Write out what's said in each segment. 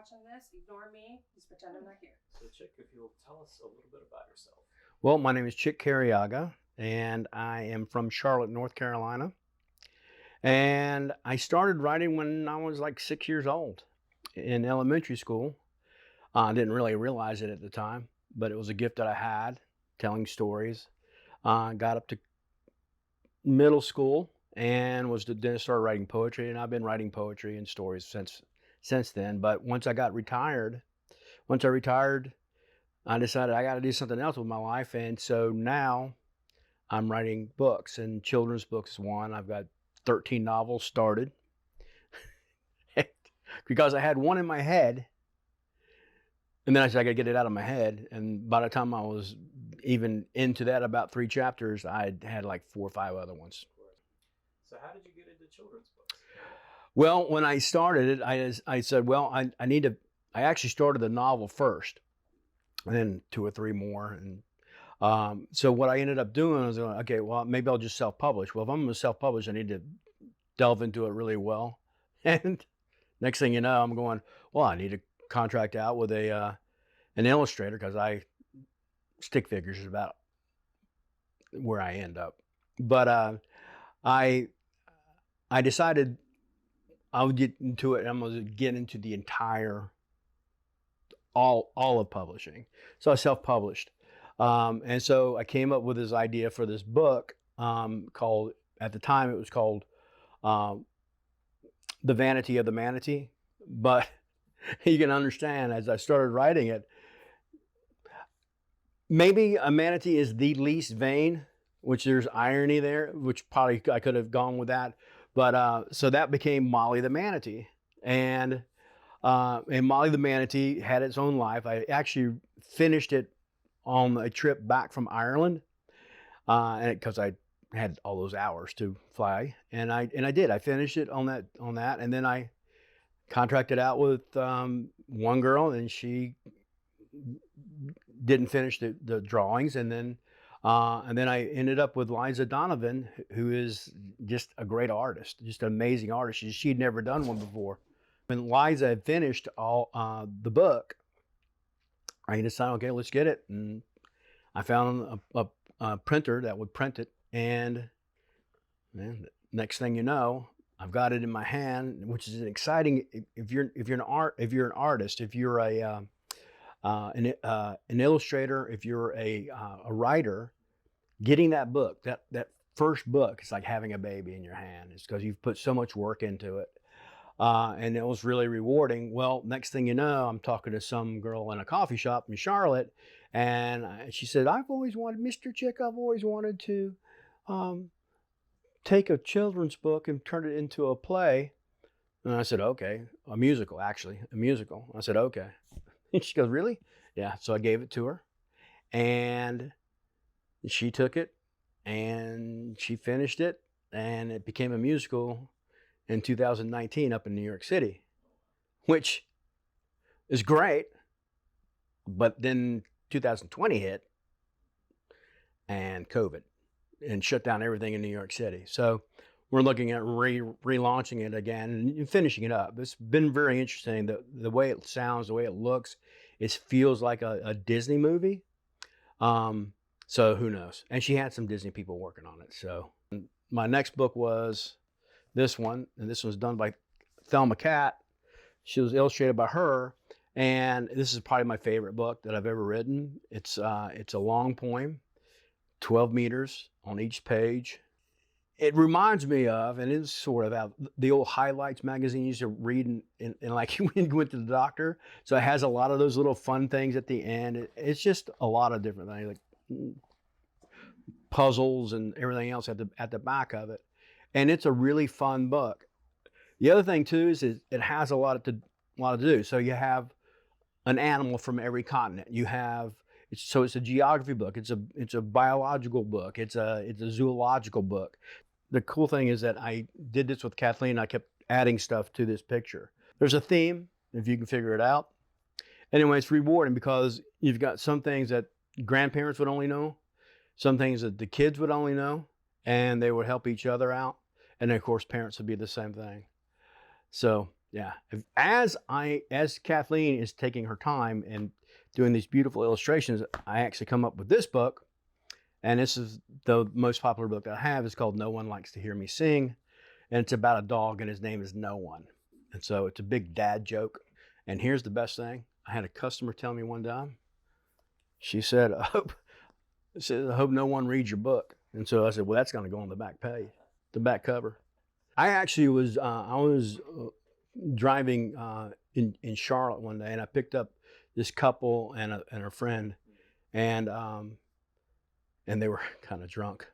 watching this, ignore me. Just pretend I'm not here. So, Chick, if you'll tell us a little bit about yourself. Well, my name is Chic Cariaga, and I am from Charlotte, North Carolina. And I started writing when I was like 6 years old in elementary school. I didn't really realize it at the time, but it was a gift that I had, telling stories. Got up to middle school and then started writing poetry, and I've been writing poetry and stories since then. But once I retired, I decided I got to do something else with my life, and so now I'm writing books, and children's books is one. I've got 13 novels started because I had one in my head, and then I said I got to get it out of my head. And by the time I was even into that, about 3 chapters, I had like 4 or 5 other ones. So how did you get into children's books? Well, when I started it, I said, well, I actually started the novel first, and then 2 or 3 more. And so what I ended up doing was, okay, well, maybe I'll just self-publish. Well, if I'm going to self-publish, I need to delve into it really well. And next thing you know, I'm going, well, I need to contract out with an illustrator, because stick figures is about where I end up. But I decided I would get into it, and I'm going to get into the entire, all of publishing. So I self-published. And so I came up with this idea for this book called, at the time it was called The Vanity of the Manatee. But you can understand, as I started writing it, maybe a manatee is the least vain, which there's irony there, which probably I could have gone with that. But so that became Molly the Manatee. And Molly the Manatee had its own life. I actually finished it on a trip back from Ireland, and because I had all those hours to fly, and I did. I finished it on that, and then I contracted out with one girl, and she didn't finish the drawings, and then I ended up with Liza Donovan, who is just a great artist, just an amazing artist. She'd never done one before. When Liza had finished all the book, I decided, okay, let's get it. And I found a printer that would print it, and man, next thing you know, I've got it in my hand, which is an exciting. If you're an artist, if you're an illustrator, if you're a writer, getting that book, that first book, it's like having a baby in your hand. It's because you've put so much work into it. And it was really rewarding. Well, next thing you know, I'm talking to some girl in a coffee shop in Charlotte, and she said, Mr. Chick, I've always wanted to take a children's book and turn it into a play. And I said, okay, a musical. I said, okay. And she goes, really? Yeah. So I gave it to her, and she took it, and she finished it, and it became a musical in 2019 up in New York City, which is great. But then 2020 hit, and COVID, and shut down everything in New York City. So we're looking at relaunching it again and finishing it up. It's been very interesting. The way it sounds, the way it looks, it feels like a Disney movie. So who knows? And she had some Disney people working on it. So my next book was this one, and this was done by Thelma Cat. She was illustrated by her, and this is probably my favorite book that I've ever written. It's a long poem, 12 meters on each page. It reminds me of, and it's sort of out, the old highlights magazine you used to read in like when you went to the doctor. So it has a lot of those little fun things at the end. It's just a lot of different things, like puzzles and everything else at the back of it. And it's a really fun book. The other thing too is it has a lot to do. So you have an animal from every continent. So it's a geography book. It's a biological book. It's a zoological book. The cool thing is that I did this with Kathleen. I kept adding stuff to this picture. There's a theme, if you can figure it out. Anyway, it's rewarding because you've got some things that grandparents would only know, some things that the kids would only know, and they would help each other out. And then, of course, parents would be the same thing. So Yeah. As Kathleen is taking her time and doing these beautiful illustrations, I actually come up with this book. And this is the most popular book that I have. It's called No One Likes to Hear Me Sing. And it's about a dog, and his name is No One. And so it's a big dad joke. And here's the best thing. I had a customer tell me one time, she said, I hope no one reads your book. And so I said, well, that's going to go on the back page, the back cover. I actually was, driving in Charlotte one day, and I picked up this couple and a friend, and they were kind of drunk.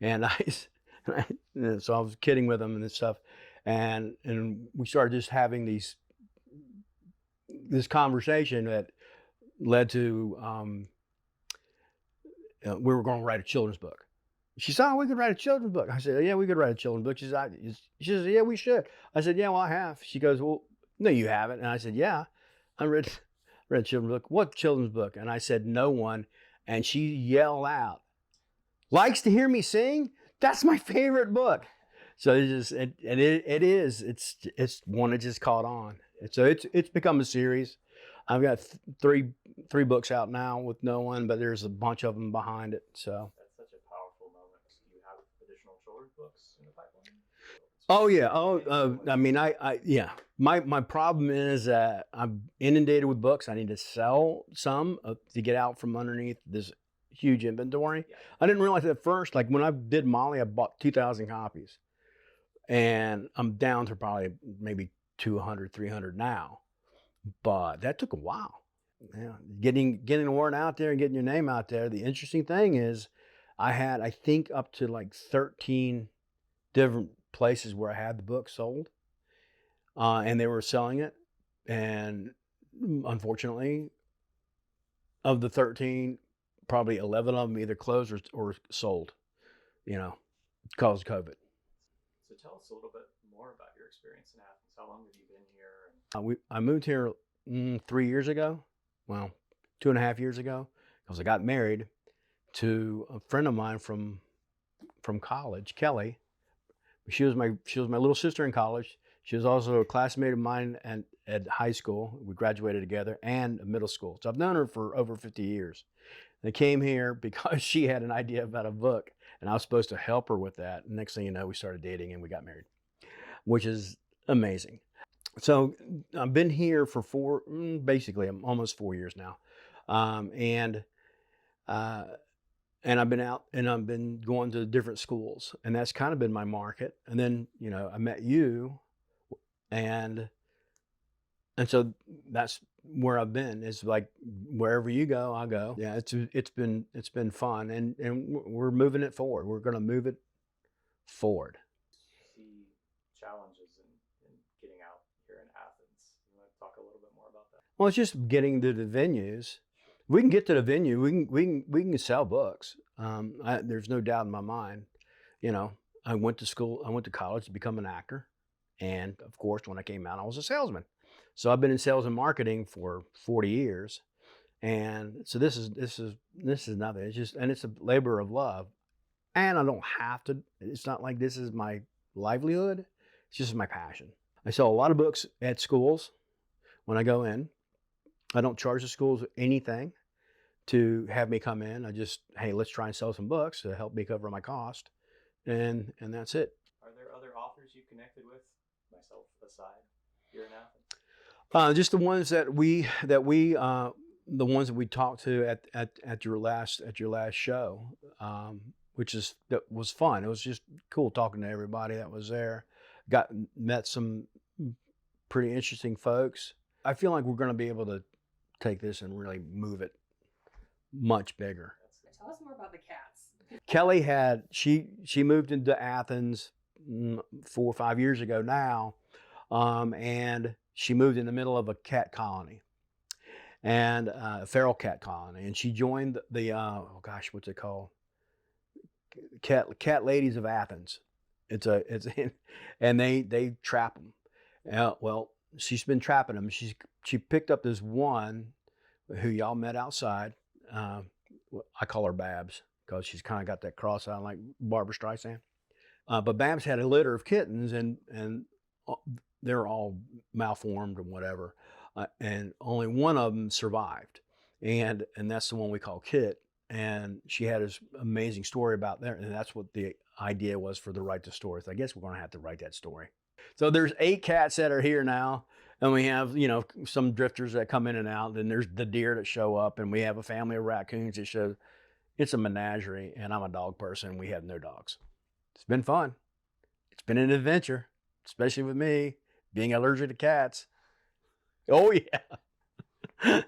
And so I was kidding with them and stuff. And we started just having this conversation that led to, we were going to write a children's book. She said, oh, we could write a children's book. I said, yeah, we could write a children's book. She said, yeah, we should. I said, yeah, well, I have. She goes, well, no, you haven't. And I said, yeah, I read a children's book. What children's book? And I said, No One. And she yelled out, likes to hear me sing? That's my favorite book. So it's one that just caught on. So it's become a series. I've got three books out now with No One, but there's a bunch of them behind it. So that's such a powerful moment. Do you have additional children's books in the pipeline? Oh yeah. I mean, yeah. My problem is that I'm inundated with books. I need to sell some to get out from underneath this huge inventory. Yeah. I didn't realize at first, like when I did Molly, I bought 2,000 copies, and I'm down to probably maybe 200, 300 now. But that took a while. Yeah, getting the word out there and getting your name out there. The interesting thing is, I had, I think, up to like 13 different places where I had the book sold, and they were selling it. And unfortunately, of the 13, probably 11 of them either closed or sold, because of COVID. So tell us a little bit more about your experience in Athens. How long have you been here? I moved here 3 years ago. Well, 2.5 years ago, because I got married to a friend of mine from college, Kelly. She was my little sister in college. She was also a classmate of mine at high school. We graduated together, and middle school. So I've known her for over 50 years. I came here because she had an idea about a book, and I was supposed to help her with that. And next thing you know, we started dating and we got married, which is amazing. So I've been here for basically I'm almost 4 years now. And I've been out and I've been going to different schools, and that's kind of been my market. And then, I met you, and so that's where I've been. It's like wherever you go, I go. Yeah, it's been fun, and we're moving it forward. We're going to move it forward. See challenges in getting out here in Athens. You want to talk a little bit more about that? Well, it's just getting to the venues. We can get to the venue. We can sell books. There's no doubt in my mind. I went to school. I went to college to become an actor, and of course, when I came out, I was a salesman. So I've been in sales and marketing for 40 years, and so this is nothing. It's a labor of love, and I don't have to. It's not like this is my livelihood. It's just my passion. I sell a lot of books at schools when I go in. I don't charge the schools anything to have me come in. I just, hey, let's try and sell some books to help me cover my cost, and that's it. Are there other authors you connected with, myself aside, here in Athens? Just the ones that we the ones that we talked to at your last show, that was fun. It was just cool talking to everybody that was there. Met some pretty interesting folks. I feel like we're going to be able to take this and really move it much bigger. Tell us more about the cats. Kelly she moved into Athens 4 or 5 years ago now, and she moved in the middle of a cat colony, and a feral cat colony, and she joined the what's it called? Cat Ladies of Athens. And they trap them. Well, she's been trapping them. She picked up this one who y'all met outside. I call her Babs because she's kind of got that cross eye like Barbara Streisand. But Babs had a litter of kittens, and they're all malformed and whatever, and only one of them survived, and that's the one we call Kit. And she had this amazing story about that, and that's what the idea was for the Write the Story. So I guess we're going to have to write that story. So there's 8 cats that are here now, and we have, you know, some drifters that come in and out. Then there's the deer that show up, and we have a family of raccoons that show. It's a menagerie, and I'm a dog person. We have no dogs. It's been fun. It's been an adventure, especially with me being allergic to cats. Oh yeah.